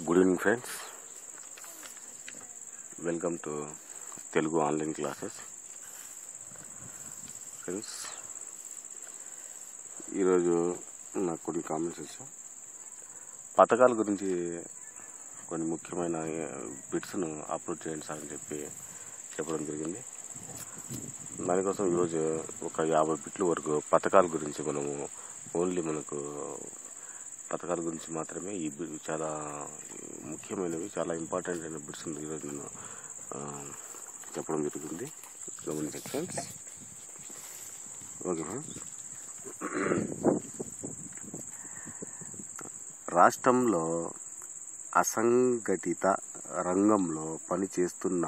Good evening friends, welcome to Telugu online classes. Friends, ఈరోజు నాకు కొన్ని కామెంట్స్ వచ్చాయి. పథకాల గురించి కొన్ని ముఖ్యమైన బిట్స్ను అప్లోడ్ చేయండి సార్ అని చెప్పడం జరిగింది. దానికోసం ఈరోజు ఒక 50 బిట్ల వరకు పథకాల గురించి మనకు పథకాల గురించి మాత్రమే ఈ చాలా ముఖ్యమైనవి, చాలా ఇంపార్టెంట్ అయిన బిట్స్ ఈరోజు నేను చెప్పడం జరుగుతుంది. గమనించండి ఫ్రెండ్స్. ఓకే ఫ్రెండ్స్, రాష్ట్రంలో అసంఘటిత రంగంలో పనిచేస్తున్న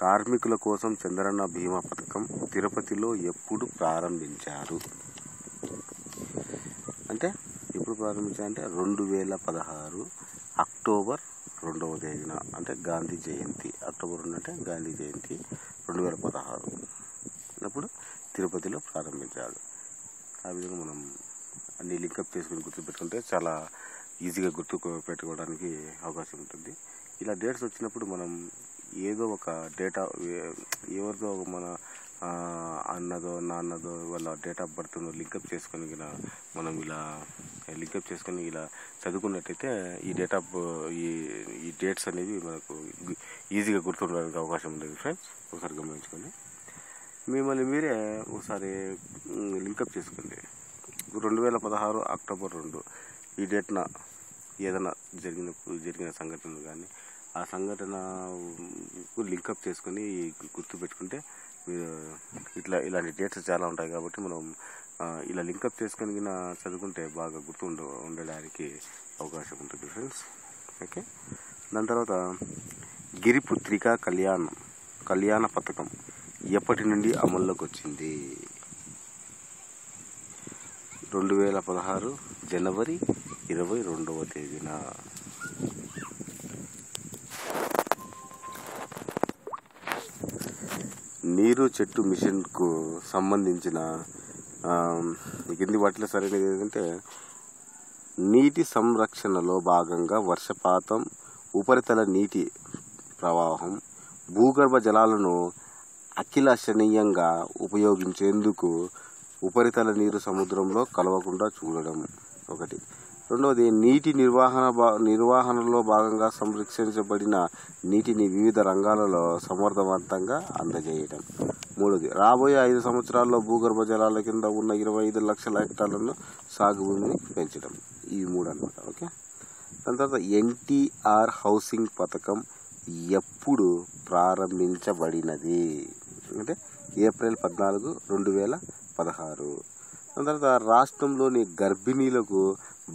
కార్మికుల కోసం చంద్రన్న బీమా పథకం తిరుపతిలో ఎప్పుడు ప్రారంభించారు? అంటే ఎప్పుడు ప్రారంభించారంటే 2016 అక్టోబర్ 2వ తేదీన, అంటే గాంధీ జయంతి. అక్టోబర్ 2 అంటే గాంధీ జయంతి 2016 అప్పుడు తిరుపతిలో ప్రారంభించారు. ఆ విధంగా మనం అన్ని లింకప్ చేసుకుని గుర్తుపెట్టుకుంటే చాలా ఈజీగా పెట్టుకోవడానికి అవకాశం ఉంటుంది. ఇలా డేట్స్ వచ్చినప్పుడు మనం ఏదో ఒక డేటా, ఎవరిదో మన అన్నదో నాన్నదో వాళ్ళ డేట్ ఆఫ్ బర్త్ను లింకప్ చేసుకొని మనం ఇలా లింకప్ చేసుకొని ఇలా చదువుకున్నట్టయితే ఈ డేట్స్ అనేవి మనకు ఈజీగా గుర్తుండడానికి అవకాశం ఉంటుంది. ఫ్రెండ్స్, ఒకసారి గమనించుకోండి. మిమ్మల్ని మీరే ఒకసారి లింకప్ చేసుకోండి. 2016 అక్టోబర్ 2 ఈ డేట్న ఏదైనా జరిగిన సంఘటనలు కానీ ఆ సంఘటనకు లింకప్ చేసుకొని గుర్తుపెట్టుకుంటే ఇలాంటి డేట్స్ చాలా ఉంటాయి. కాబట్టి మనం ఇలా లింకప్ చేసుకొని చదువుకుంటే బాగా ఉండడానికి అవకాశం ఉంటుంది ఫ్రెండ్స్. ఓకే, దాని తర్వాత గిరిపుత్రిక కళ్యాణ పథకం ఎప్పటి నుండి అమల్లోకి వచ్చింది? 2016 జనవరి 22వ తేదీన. నీరు చెట్టు మిషన్ కు సంబంధించిన కింది వాటిలో సరైనది ఏదంటే, నీటి సంరక్షణలో భాగంగా వర్షపాతం, ఉపరితల నీటి ప్రవాహం, భూగర్భ జలాలను అఖిలశనీయంగా ఉపయోగించేందుకు ఉపరితల నీరు సముద్రంలో కలవకుండా చూడడం ఒకటి. రెండవది, నీటి నిర్వహణలో భాగంగా సంరక్షించబడిన నీటిని వివిధ రంగాలలో సమర్థవంతంగా అందజేయడం. మూడవది, రాబోయే 5 సంవత్సరాల్లో భూగర్భ జలాల కింద ఉన్న 25 లక్షల హెక్టార్లను సాగు భూమిని పెంచడం. ఇవి 3 అన్నమాట. ఓకే, దాని తర్వాత ఎన్టీఆర్ హౌసింగ్ పథకం ఎప్పుడు ప్రారంభించబడినది? అంటే ఏప్రిల్ 14, 2016. దాని తర్వాత రాష్ట్రంలోని గర్భిణీలకు,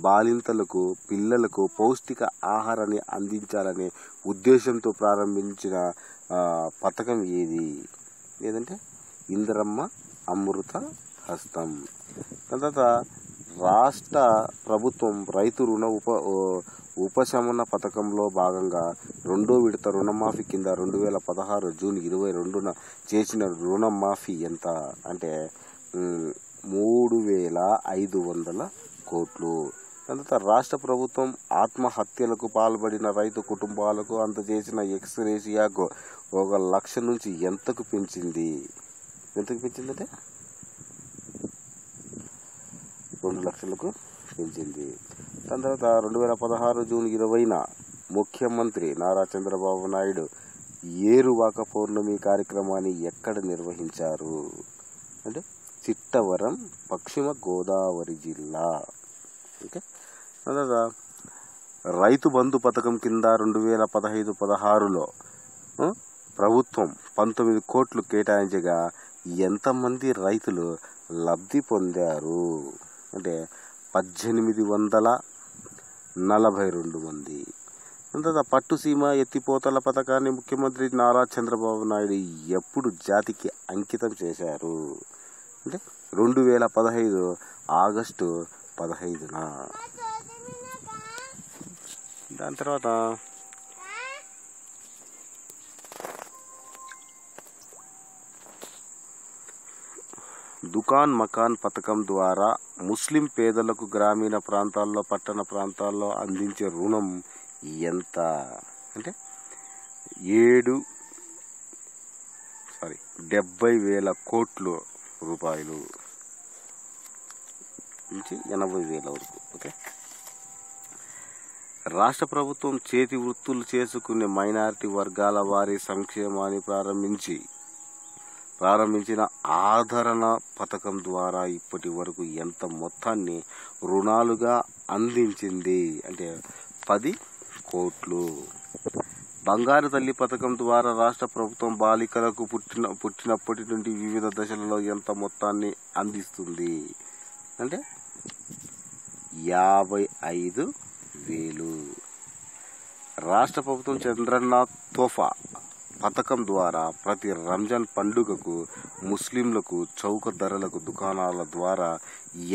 బాలింతలకు, పిల్లలకు పౌష్టిక ఆహారాన్ని అందించాలనే ఉద్దేశంతో ప్రారంభించిన పథకం ఏదంటే ఇందిరమ్మ అమృత హస్తం. దాని తర్వాత రాష్ట్ర ప్రభుత్వం రైతు రుణ ఉపశమన పథకంలో భాగంగా 2వ విడత రుణమాఫీ కింద 2016 జూన్ 22న చేసిన రుణమాఫీ ఎంత? అంటే 3,500 కోట్లు. దాని తర్వాత రాష్ట్ర ప్రభుత్వం ఆత్మహత్యలకు పాల్పడిన రైతు కుటుంబాలకు అందజేసిన ఎక్స్గ్రేషియాకు 1 లక్ష నుంచి ఎంతకు పెంచింది? అంటే 2 లక్షలకు పెంచింది. దాని తర్వాత 2016 జూన్ 20న ముఖ్యమంత్రి నారా చంద్రబాబు నాయుడు ఏరువాక పౌర్ణమి కార్యక్రమాన్ని ఎక్కడ నిర్వహించారు? అంటే చిట్టవరం, పశ్చిమ గోదావరి జిల్లా. ఓకే, తర్వాత రైతు బంధు పథకం కింద 2015-16లో ప్రభుత్వం 19 కోట్లు కేటాయించగా ఎంతమంది రైతులు లబ్ధి పొందారు? అంటే 1842 మంది. తర్వాత పట్టుసీమ ఎత్తిపోతల పథకాన్ని ముఖ్యమంత్రి నారా చంద్రబాబు నాయుడు ఎప్పుడు జాతికి అంకితం చేశారు? అంటే 2015 ఆగస్టు 15న. దాని తర్వాత దుకాన్ మకాన్ పథకం ద్వారా ముస్లిం పేదలకు గ్రామీణ ప్రాంతాల్లో, పట్టణ ప్రాంతాల్లో అందించే రుణం ఎంత అంటే 70,000 కోట్ల రూపాయలు నుంచి 80,000 వరకు. ఓకే. రాష్ట్ర ప్రభుత్వం చేతి వృత్తులు చేసుకునే మైనారిటీ వర్గాల వారి సంక్షేమాన్ని ప్రారంభించిన ఆదరణ పథకం ద్వారా ఇప్పటి వరకు ఎంత మొత్తాన్ని రుణాలుగా అందించింది అంటే 10 కోట్లు. బంగారు తల్లి పథకం ద్వారా రాష్ట్ర ప్రభుత్వం బాలికలకు పుట్టినప్పటి నుండి వివిధ దశలలో ఎంత మొత్తాన్ని అందిస్తుంది అంటే 55,000. రాష్ట్ర ప్రభుత్వం చంద్రన్న తోఫా పథకం ద్వారా ప్రతి రంజాన్ పండుగకు ముస్లింలకు చౌక ధరలకు దుకాణాల ద్వారా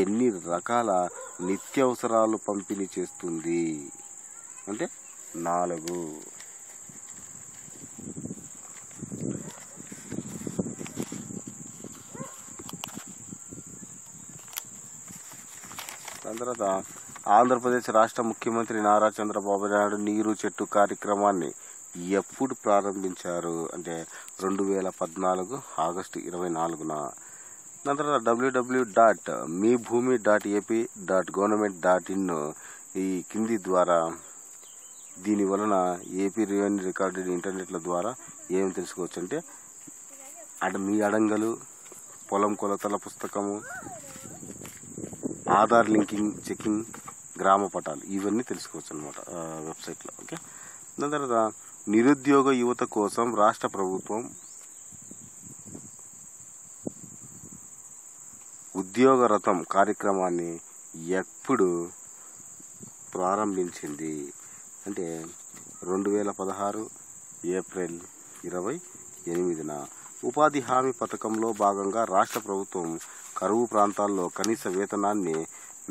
ఎన్ని రకాల నిత్యావసరాలు పంపిణీ చేస్తుంది అంటే 4. దాని తర్వాత ఆంధ్రప్రదేశ్ రాష్ట్ర ముఖ్యమంత్రి నారా చంద్రబాబు నాయుడు నీరు చెట్టు కార్యక్రమాన్ని ఎప్పుడు ప్రారంభించారు అంటే 2014 ఆగస్టు 24న. దాని తర్వాత www.meebhoomi.ap.government.in ఈ కింది ద్వారా దీని వలన ఏపీ రెవెన్యూ రికార్డెడ్ ఇంటర్నెట్ల ద్వారా ఏమి తెలుసుకోవచ్చు అంటే మీ అడంగలు, పొలం కొలతల పుస్తకము, ఆధార్ లింకింగ్, చెకింగ్, గ్రామ పటాలు ఇవన్నీ తెలుసుకోవచ్చు అనమాట వెబ్సైట్లో. ఓకే. దాని తర్వాత నిరుద్యోగ యువత కోసం రాష్ట్ర ప్రభుత్వం ఉద్యోగ రథం కార్యక్రమాన్ని ఎప్పుడు ప్రారంభించింది అంటే 2016 ఏప్రిల్ 28న. ఉపాధి హామీ పథకంలో భాగంగా రాష్ట్ర ప్రభుత్వం కరువు ప్రాంతాల్లో కనీస వేతనాన్ని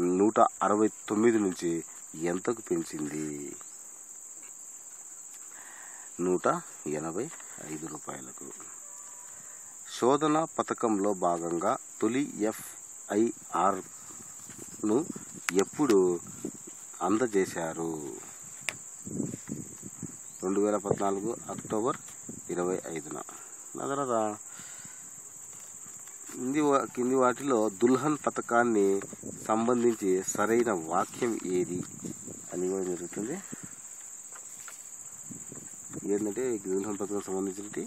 169 నుంచి ఎంతకు పెంచింది 185 రూపాయలకు. శోధన పథకంలో భాగంగా తొలి FIRను ఎప్పుడు అందజేశారు 2014 అక్టోబర్ 25న. తర్వాత కింది వాటిలో దుల్హన్ పథకాన్ని సంబంధించి సరైన వాక్యం ఏది అని కూడా జరుగుతుంది. ఏంటంటే దుల్హన్ పథకం సంబంధించి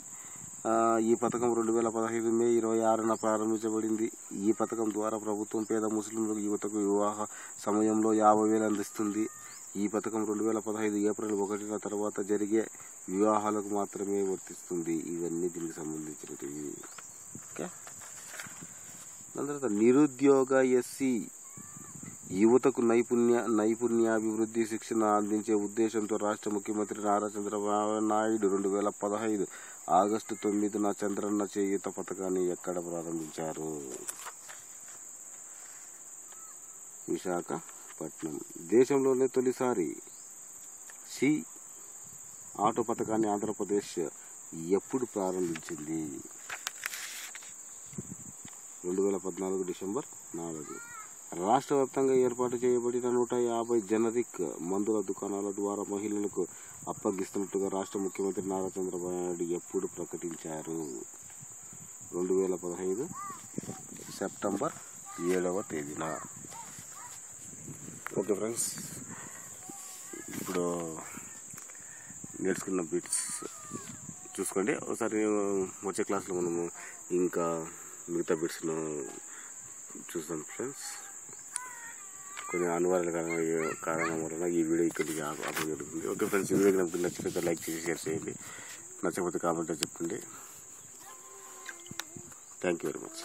ఈ పథకం 2015 మే 26న ప్రారంభించబడింది. ఈ పథకం ద్వారా ప్రభుత్వం పేద ముస్లింలకు యువతకు వివాహ సమయంలో 50,000 అందిస్తుంది. ఈ పథకం 2015 ఏప్రిల్ 1న తర్వాత జరిగే వివాహాలకు మాత్రమే వర్తిస్తుంది. ఇవన్నీ దీనికి సంబంధించినవి. ఓకే. దాని తర్వాత నిరుద్యోగ ఎస్సీ యువతకు నైపుణ్యాభివృద్ధి శిక్షణ అందించే ఉద్దేశంతో రాష్ట్ర ముఖ్యమంత్రి నారా చంద్రబాబు నాయుడు 2015 ఆగస్టు 9న చంద్రన్న చేయూత పథకాన్ని ఎక్కడ ప్రారంభించారు? విశాఖపట్నం. దేశంలోనే తొలిసారి సి ఆటో పథకాన్ని ఆంధ్రప్రదేశ్ ఎప్పుడు ప్రారంభించింది? 2014 డిసెంబర్ 4. రాష్ట్ర వ్యాప్తంగా ఏర్పాటు చేయబడిన 150 జనరిక్ మందుల దుకాణాల ద్వారా మహిళలకు అప్పగిస్తున్నట్టుగా రాష్ట్ర ముఖ్యమంత్రి నారా చంద్రబాబు నాయుడు ఎప్పుడు ప్రకటించారు? 2015 సెప్టెంబర్ 7వ తేదీన. ఓకే ఫ్రెండ్స్, ఇప్పుడు నేర్చుకున్న బిట్స్ చూసుకోండి ఒకసారి. వచ్చే క్లాస్లో మనము ఇంకా మిగతా బిట్స్ను చూస్తాం ఫ్రెండ్స్. కొన్ని అనివార్యాల కారణం వలన ఈ వీడియో ఇక్కడికి ఆపడం జరుగుతుంది. ఓకే ఫ్రెండ్స్, ఈ వీడియో నాకు నచ్చితే లైక్ చేసి షేర్ చేయండి. నచ్చకపోతే కామెంట్లో చెప్పండి. Thank you very much.